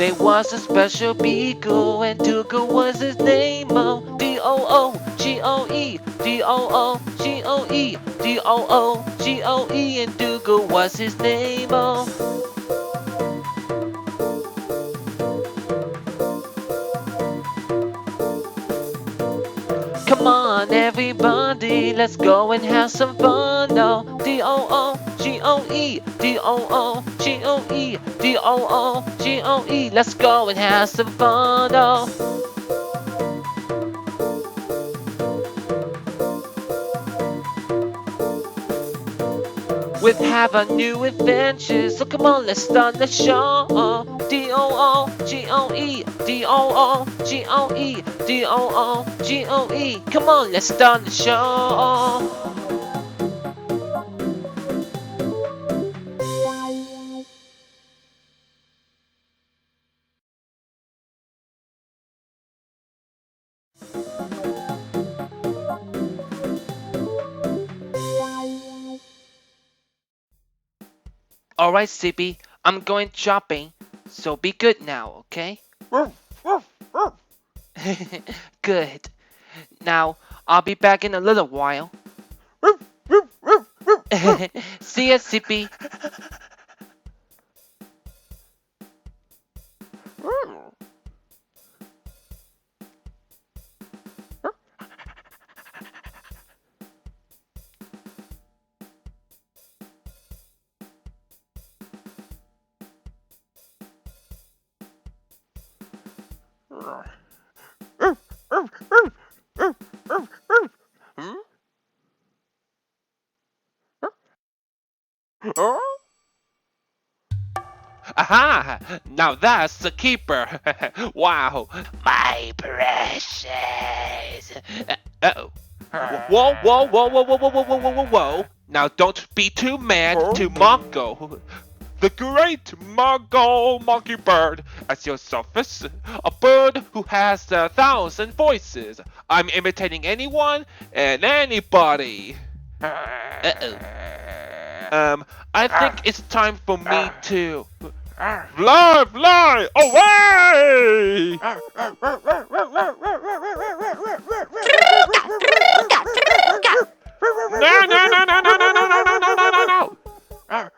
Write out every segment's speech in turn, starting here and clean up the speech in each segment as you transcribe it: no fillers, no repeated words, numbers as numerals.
There was a special beagle, and Dougal was his name. Oh, D-O-O-G-O-E, D-O-O-G-O-E, D-O-O-G-O-E, and Dougal was his name. Oh. Come on, everybody, let's go and have some fun. Oh, D-O-O-G-O-E, D-O-O-G-O-E, D-O-O-G-O-E, let's go and have some fun. Oh. We have a new adventure, so come on, let's start the show. D-O-O-G-O-E, D-O-O-G-O-E, D-O-O-G-O-E. Come on, let's start the show. Alright, Sippy, I'm going shopping, so be good now, okay? Good. Now, I'll be back in a little while. See ya, Sippy. Aha! Now that's the keeper. Wow. My precious. Uh-oh. Whoa, whoa, whoa, whoa, whoa, whoa, whoa, whoa, whoa, whoa. Now don't be too mad to Mongo. The great Mongo Mockingbird as your surface. A bird who has 1,000 voices. I'm imitating anyone and anybody. Uh-oh. I think it's time for me to fly away! No, no, no, no, no, no, no, no, no, no, no, no, no! Okay,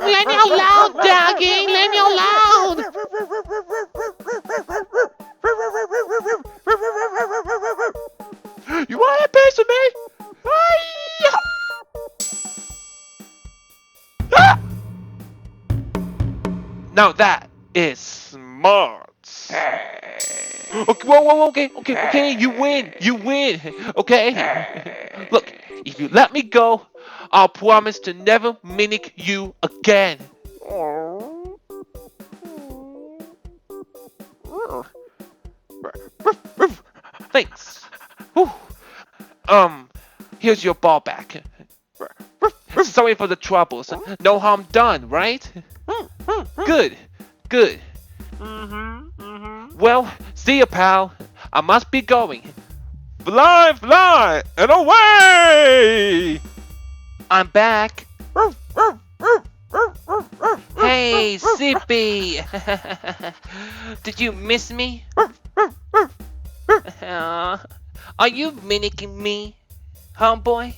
let me alone, doggy, let me alone! You want a piece of me? Ah! Now that is smart. Okay, whoa, okay, you win, okay? Look, if you let me go, I'll promise to never mimic you again. Thanks. Whew. Here's your ball back. Sorry for the troubles. No harm done, right? Good. Well, see ya, pal. I must be going. Fly, and away! I'm back. Hey, Sippy! Did you miss me? Are you mimicking me, homeboy?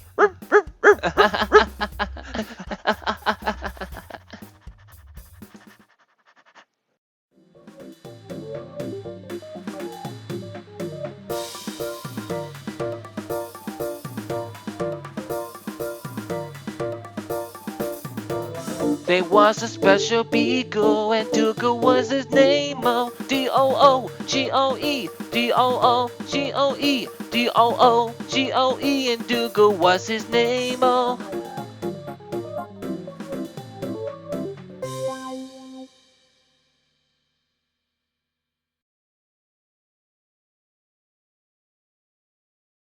There was a special beagle, and Dougal was his name. Oh, D-O-O-G-O-E, D-O-O-G-O-E, D-O-O-G-O-E, and Dougal was his name. Oh.